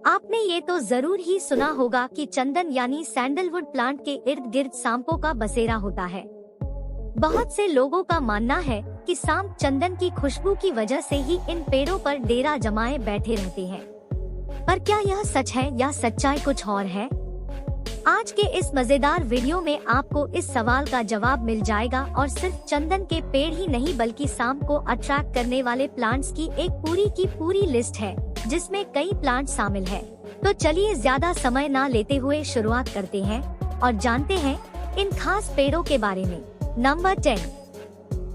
आपने ये तो जरूर ही सुना होगा कि चंदन यानी सैंडलवुड प्लांट के इर्द गिर्द सांपों का बसेरा होता है। बहुत से लोगों का मानना है कि सांप चंदन की खुशबू की वजह से ही इन पेड़ों पर डेरा जमाए बैठे रहते हैं। पर क्या यह सच है या सच्चाई कुछ और है? आज के इस मजेदार वीडियो में आपको इस सवाल का जवाब मिल जाएगा और सिर्फ चंदन के पेड़ ही नहीं बल्कि सांप को अट्रैक्ट करने वाले प्लांट्स की एक पूरी की पूरी लिस्ट है, जिसमें कई प्लांट शामिल है। तो चलिए ज्यादा समय ना लेते हुए शुरुआत करते हैं और जानते हैं इन खास पेड़ों के बारे में। Number 10,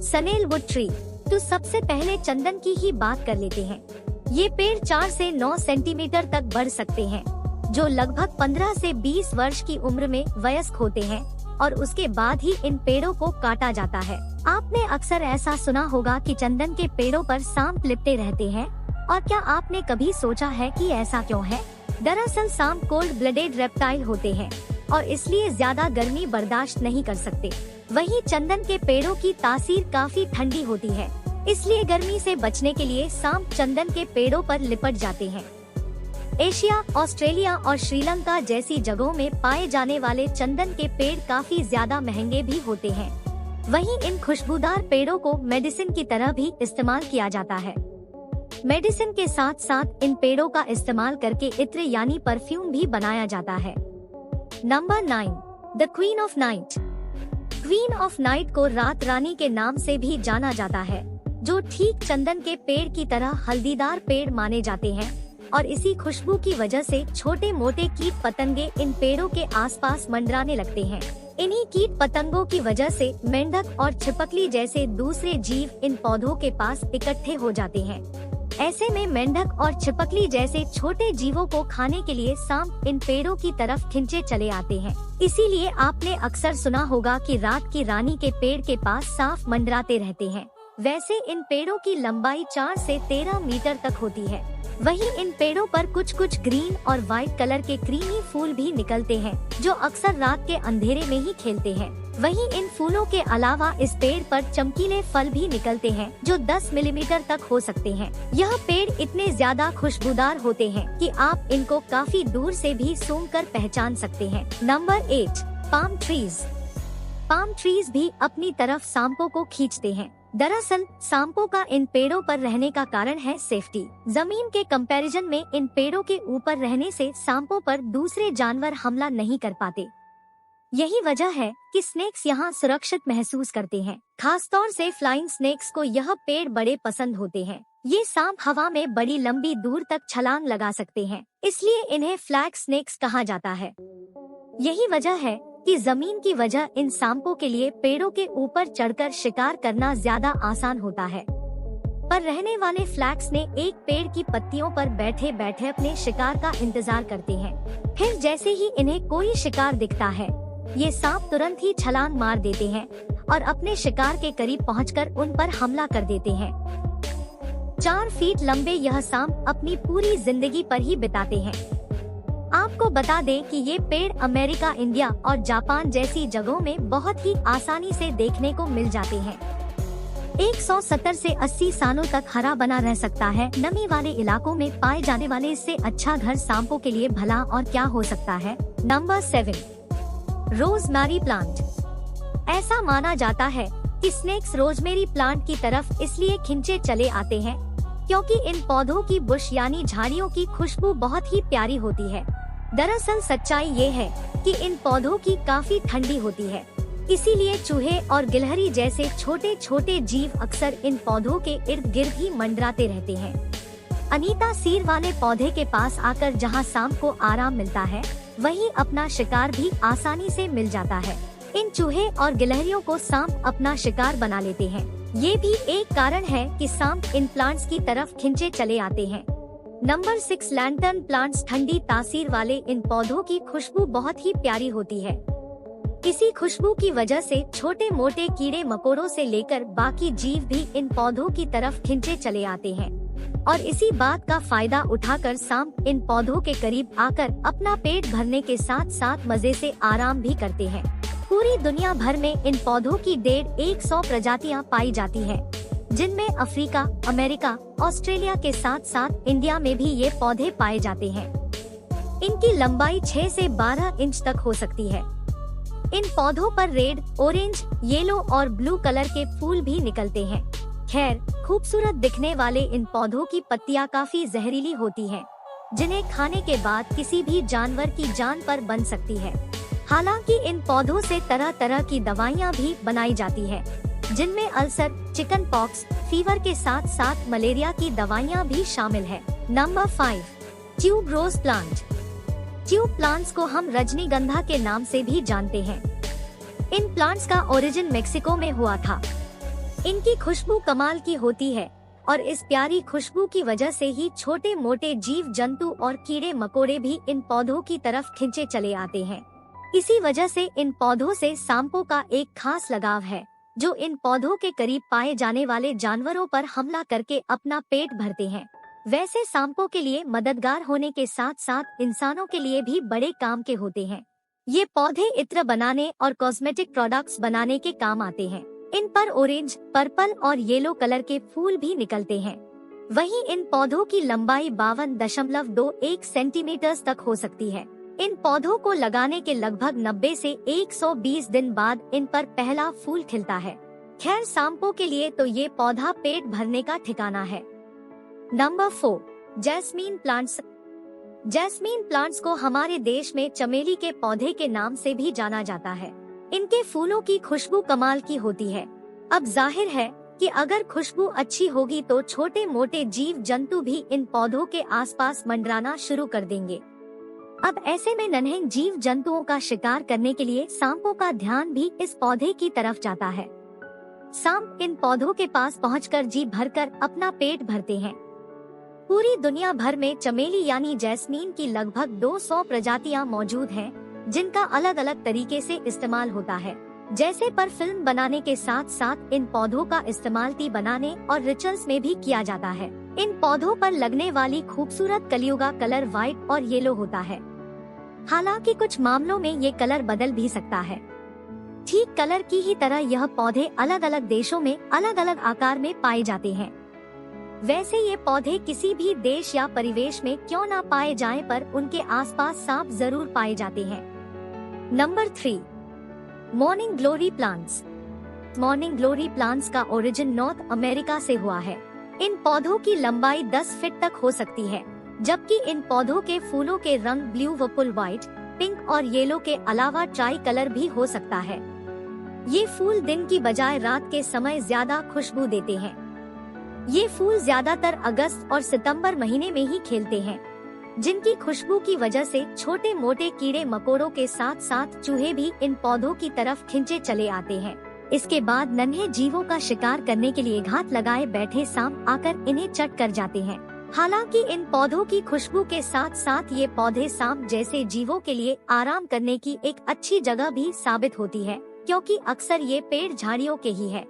sandalwood tree. तो सबसे पहले चंदन की ही बात कर लेते हैं। ये पेड़ 4 से 9 सेंटीमीटर तक बढ़ सकते हैं, जो लगभग 15 से 20 वर्ष की उम्र में वयस्क होते हैं और उसके बाद ही इन पेड़ों को काटा जाता है। आपने अक्सर ऐसा सुना होगा कि चंदन के पेड़ों पर सांप लिपटे रहते हैं, और क्या आपने कभी सोचा है कि ऐसा क्यों है? दरअसल सांप कोल्ड ब्लडेड रेप्टाइल होते हैं और इसलिए ज्यादा गर्मी बर्दाश्त नहीं कर सकते। वहीं चंदन के पेड़ों की तासीर काफी ठंडी होती है, इसलिए गर्मी से बचने के लिए सांप चंदन के पेड़ों पर लिपट जाते हैं। एशिया, ऑस्ट्रेलिया और श्रीलंका जैसी जगहों में पाए जाने वाले चंदन के पेड़ काफी ज्यादा महंगे भी होते हैं। वहीं इन खुशबूदार पेड़ों को मेडिसिन की तरह भी इस्तेमाल किया जाता है। मेडिसिन के साथ साथ इन पेड़ों का इस्तेमाल करके इत्र यानी परफ्यूम भी बनाया जाता है। Number 9, the queen of night. Queen of night को रात रानी के नाम से भी जाना जाता है, जो ठीक चंदन के पेड़ की तरह हल्दीदार पेड़ माने जाते हैं और इसी खुशबू की वजह से छोटे मोटे कीट पतंगे इन पेड़ों के आसपास मंडराने लगते हैं। इन्हीं कीट पतंगों की वजह से मेंढक और छिपकली जैसे दूसरे जीव इन पौधों के पास इकट्ठे हो जाते हैं। ऐसे में मेंढक और छिपकली जैसे छोटे जीवों को खाने के लिए सांप इन पेड़ों की तरफ खिंचे चले आते हैं। इसीलिए आपने अक्सर सुना होगा कि रात की रानी के पेड़ के पास सांप मंडराते रहते हैं। वैसे इन पेड़ों की लंबाई 4 से 13 मीटर तक होती है। वहीं इन पेड़ों पर कुछ ग्रीन और व्हाइट कलर के क्रीमी फूल भी निकलते हैं, जो अक्सर रात के अंधेरे में ही खिलते हैं। वहीं इन फूलों के अलावा इस पेड़ पर चमकीले फल भी निकलते हैं, जो 10 मिलीमीटर तक हो सकते हैं। यह पेड़ इतने ज्यादा खुशबूदार होते हैं कि आप इनको काफी दूर से भी सूंघकर पहचान सकते हैं। Number 8, palm trees. Palm trees भी अपनी तरफ सांपों को खींचते हैं। दरअसल सांपों का इन पेड़ों पर रहने का कारण है सेफ्टी। जमीन के कंपैरिजन में इन पेड़ों के ऊपर रहने से सांपों पर दूसरे जानवर हमला नहीं कर पाते। यही वजह है कि स्नेक्स यहाँ सुरक्षित महसूस करते हैं। खासतौर से फ्लाइंग स्नेक्स को यह पेड़ बड़े पसंद होते हैं। ये सांप हवा में बड़ी लंबी दूर तक छलांग लगा सकते हैं, इसलिए इन्हें फ्लैग स्नेक्स कहा जाता है। यही वजह है कि जमीन की वजह इन सांपों के लिए पेड़ों के ऊपर चढ़कर शिकार करना ज्यादा आसान होता है। पर रहने वाले फ्लैक्स ने एक पेड़ की पत्तियों पर बैठे बैठे अपने शिकार का इंतजार करते हैं। फिर जैसे ही इन्हें कोई शिकार दिखता है, ये सांप तुरंत ही छलांग मार देते हैं और अपने शिकार के करीब पहुंचकर उन पर हमला कर देते हैं। 4 फीट लंबे यह सांप अपनी पूरी जिंदगी पर ही बिताते हैं। आपको बता दें कि ये पेड़ अमेरिका, इंडिया और जापान जैसी जगहों में बहुत ही आसानी से देखने को मिल जाते हैं। 170 से 80 सालों तक हरा बना रह सकता है। नमी वाले इलाकों में पाए जाने वाले इससे अच्छा घर सांपों के लिए भला और क्या हो सकता है। Number 7, rosemary plant. ऐसा माना जाता है कि स्नेक्स रोजमेरी प्लांट की तरफ इसलिए खिंचे चले आते हैं क्योंकि इन पौधों की बुश यानी झाड़ियों की खुशबू बहुत ही प्यारी होती है। दरअसल सच्चाई ये है कि इन पौधों की काफी ठंडी होती है, इसीलिए चूहे और गिलहरी जैसे छोटे छोटे जीव अक्सर इन पौधों के इर्द गिर्द ही मंडराते रहते हैं। अनीता सीर वाले पौधे के पास आकर जहां सांप को आराम मिलता है, वहीं अपना शिकार भी आसानी से मिल जाता है। इन चूहे और गिलहरियों को सांप अपना शिकार बना लेते हैं। ये भी एक कारण है कि सांप इन प्लांट्स की तरफ खिंचे चले आते हैं। Number 6, lantern plants. ठंडी तासीर वाले इन पौधों की खुशबू बहुत ही प्यारी होती है। इसी खुशबू की वजह से छोटे मोटे कीड़े मकोड़ों से लेकर बाकी जीव भी इन पौधों की तरफ खिंचे चले आते हैं और इसी बात का फायदा उठाकर सांप इन पौधों के करीब आकर अपना पेट भरने के साथ साथ मजे से आराम भी करते हैं। पूरी दुनिया भर में इन पौधों की 150 प्रजातियां पाई जाती हैं, जिनमें अफ्रीका, अमेरिका, ऑस्ट्रेलिया के साथ साथ इंडिया में भी ये पौधे पाए जाते हैं। इनकी लंबाई 6 से 12 इंच तक हो सकती है। इन पौधों पर रेड, ऑरेंज, येलो और ब्लू कलर के फूल भी निकलते हैं। खैर, खूबसूरत दिखने वाले इन पौधों की पत्तियां काफी जहरीली होती हैं, जिन्हें खाने के बाद किसी भी जानवर की जान पर बन सकती है। हालांकि इन पौधों से तरह तरह की दवाइयां भी बनाई जाती है, जिनमें अल्सर, चिकन पॉक्स, फीवर के साथ साथ मलेरिया की दवाइयां भी शामिल है। Number 5, tuberose plant. Tube plants को हम रजनीगंधा के नाम से भी जानते हैं। इन प्लांट्स का ओरिजिन मेक्सिको में हुआ था। इनकी खुशबू कमाल की होती है और इस प्यारी खुशबू की वजह से ही छोटे मोटे जीव जंतु और कीड़े मकोड़े भी इन पौधों की तरफ खिंचे चले आते हैं। इसी वजह से इन पौधों से सांपों का एक खास लगाव है, जो इन पौधों के करीब पाए जाने वाले जानवरों पर हमला करके अपना पेट भरते हैं। वैसे सांपों के लिए मददगार होने के साथ साथ इंसानों के लिए भी बड़े काम के होते हैं। ये पौधे इत्र बनाने और कॉस्मेटिक प्रोडक्ट्स बनाने के काम आते हैं। इन पर ऑरेंज, पर्पल और येलो कलर के फूल भी निकलते हैं। वहीं इन पौधों की लंबाई 52.21 सेंटीमीटर तक हो सकती है। इन पौधों को लगाने के लगभग 90 से 120 दिन बाद इन पर पहला फूल खिलता है। खैर, सांपों के लिए तो ये पौधा पेट भरने का ठिकाना है। Number 4, jasmine plants. Jasmine plants को हमारे देश में चमेली के पौधे के नाम से भी जाना जाता है। इनके फूलों की खुशबू कमाल की होती है। अब जाहिर है कि अगर खुशबू अच्छी होगी तो छोटे मोटे जीव जंतु भी इन पौधों के आसपास मंडराना शुरू कर देंगे। अब ऐसे में नन्हे जीव जंतुओं का शिकार करने के लिए सांपों का ध्यान भी इस पौधे की तरफ जाता है। सांप इन पौधों के पास पहुंचकर जी भरकर अपना पेट भरते हैं। पूरी दुनिया भर में चमेली यानी जैस्मीन की लगभग 200 प्रजातियां मौजूद हैं, जिनका अलग अलग तरीके से इस्तेमाल होता है। जैसे पर फिल्म बनाने के साथ साथ इन पौधों का इस्तेमाल टी बनाने और रिचुअल्स में भी किया जाता है। इन पौधों पर लगने वाली खूबसूरत कलियों का कलर व्हाइट और येलो होता है। हालांकि कुछ मामलों में ये कलर बदल भी सकता है। ठीक कलर की ही तरह यह पौधे अलग अलग देशों में अलग अलग आकार में पाए जाते हैं। वैसे ये पौधे किसी भी देश या परिवेश में क्यों ना पाए जाएं, पर उनके आसपास सांप जरूर पाए जाते हैं। Number 3, morning glory plants. Morning glory plants का ओरिजिन नॉर्थ अमेरिका से हुआ है। इन पौधों की लंबाई 10 फीट तक हो सकती है, जबकि इन पौधों के फूलों के रंग ब्लू, पर्पल, व्हाइट, पिंक और येलो के अलावा ट्राई कलर भी हो सकता है। ये फूल दिन की बजाय रात के समय ज्यादा खुशबू देते हैं। ये फूल ज्यादातर अगस्त और सितंबर महीने में ही खिलते हैं, जिनकी खुशबू की वजह से छोटे मोटे कीड़े मकोड़ों के साथ साथ चूहे भी इन पौधों की तरफ खिंचे चले आते हैं। इसके बाद नन्हे जीवों का शिकार करने के लिए घात लगाए बैठे सांप आकर इन्हें चट कर जाते हैं। हालांकि इन पौधों की खुशबू के साथ साथ ये पौधे सांप जैसे जीवों के लिए आराम करने की एक अच्छी जगह भी साबित होती है, क्योंकि अक्सर ये पेड़ झाड़ियों के ही है।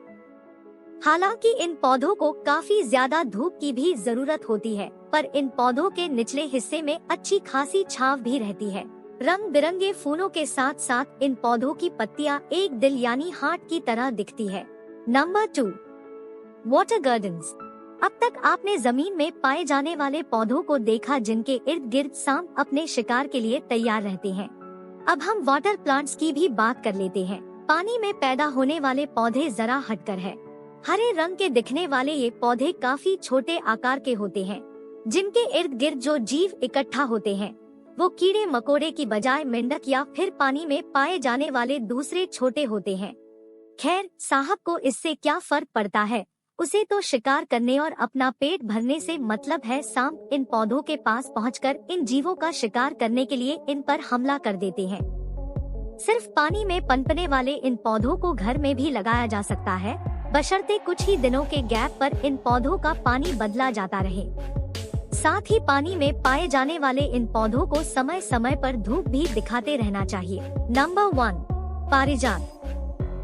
हालांकि इन पौधों को काफी ज्यादा धूप की भी जरूरत होती है, पर इन पौधों के निचले हिस्से में अच्छी खासी छांव भी रहती है। रंग बिरंगे फूलों के साथ साथ इन पौधों की पत्तियां एक दिल यानी हार्ट की तरह दिखती है। Number 2, water gardens. अब तक आपने जमीन में पाए जाने वाले पौधों को देखा, जिनके इर्द गिर्द सांप अपने शिकार के लिए तैयार रहते हैं। अब हम वाटर प्लांट्स की भी बात कर लेते हैं। पानी में पैदा होने वाले पौधे जरा हटकर है। हरे रंग के दिखने वाले ये पौधे काफी छोटे आकार के होते हैं, जिनके इर्द गिर्द जो जीव इकट्ठा होते हैं वो कीड़े मकोड़े की बजाय मेंढक या फिर पानी में पाए जाने वाले दूसरे छोटे होते हैं। खैर, साहब को इससे क्या फर्क पड़ता है, उसे तो शिकार करने और अपना पेट भरने से मतलब है। सांप इन पौधों के पास पहुंचकर इन जीवों का शिकार करने के लिए इन पर हमला कर देते हैं। सिर्फ पानी में पनपने वाले इन पौधों को घर में भी लगाया जा सकता है, बशर्ते कुछ ही दिनों के गैप पर इन पौधों का पानी बदला जाता रहे। साथ ही पानी में पाए जाने वाले इन पौधों को समय समय पर धूप भी दिखाते रहना चाहिए। नंबर 1, पारिजात।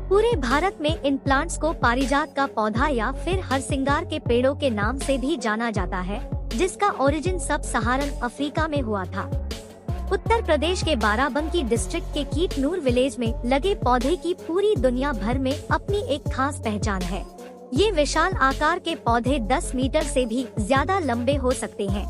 पूरे भारत में इन प्लांट्स को पारिजात का पौधा या फिर हरसिंगार के पेड़ों के नाम से भी जाना जाता है, जिसका ओरिजिन सब सहारन अफ्रीका में हुआ था। उत्तर प्रदेश के बाराबंकी डिस्ट्रिक्ट के कीटनूर विलेज में लगे पौधे की पूरी दुनिया भर में अपनी एक खास पहचान है। ये विशाल आकार के पौधे 10 मीटर से भी ज्यादा लंबे हो सकते हैं।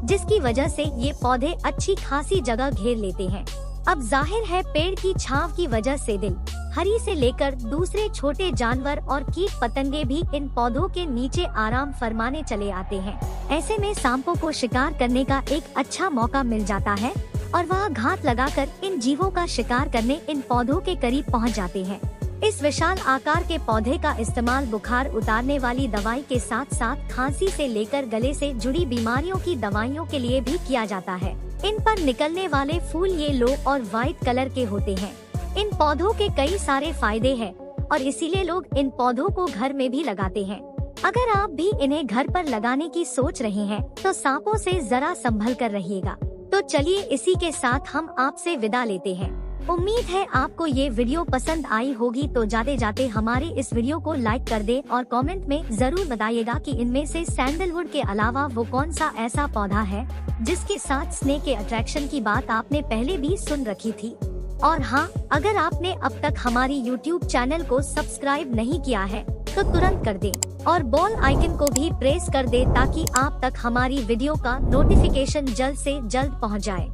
जिसकी वजह से ये पौधे अच्छी खासी जगह घेर लेते हैं। अब जाहिर है पेड़ की छांव की वजह से दिल हरी से लेकर दूसरे छोटे जानवर और कीट पतंगे भी इन पौधों के नीचे आराम फरमाने चले आते हैं। ऐसे में सांपों को शिकार करने का एक अच्छा मौका मिल जाता है और वह घात लगाकर इन जीवों का शिकार करने इन पौधों के करीब पहुंच जाते हैं। इस विशाल आकार के पौधे का इस्तेमाल बुखार उतारने वाली दवाई के साथ साथ खांसी से लेकर गले से जुड़ी बीमारियों की दवाइयों के लिए भी किया जाता है। इन पर निकलने वाले फूल येलो और व्हाइट कलर के होते हैं। इन पौधों के कई सारे फायदे हैं और इसीलिए लोग इन पौधों को घर में भी लगाते हैं। अगर आप भी इन्हें घर पर लगाने की सोच रहे हैं तो सांपों से जरा संभल कर रहिएगा। तो चलिए इसी के साथ हम आपसे विदा लेते हैं। उम्मीद है आपको ये वीडियो पसंद आई होगी, तो जाते जाते हमारे इस वीडियो को लाइक कर दे और कमेंट में जरूर बताइएगा कि इनमें से सैंडलवुड के अलावा वो कौन सा ऐसा पौधा है जिसके साथ स्नेक के अट्रैक्शन की बात आपने पहले भी सुन रखी थी। और हाँ, अगर आपने अब तक हमारी YouTube चैनल को सब्सक्राइब नहीं किया है तो तुरंत कर दे और बेल आइकन को भी प्रेस कर दे ताकि आप तक हमारी वीडियो का नोटिफिकेशन जल्द से जल्द पहुंच जाए।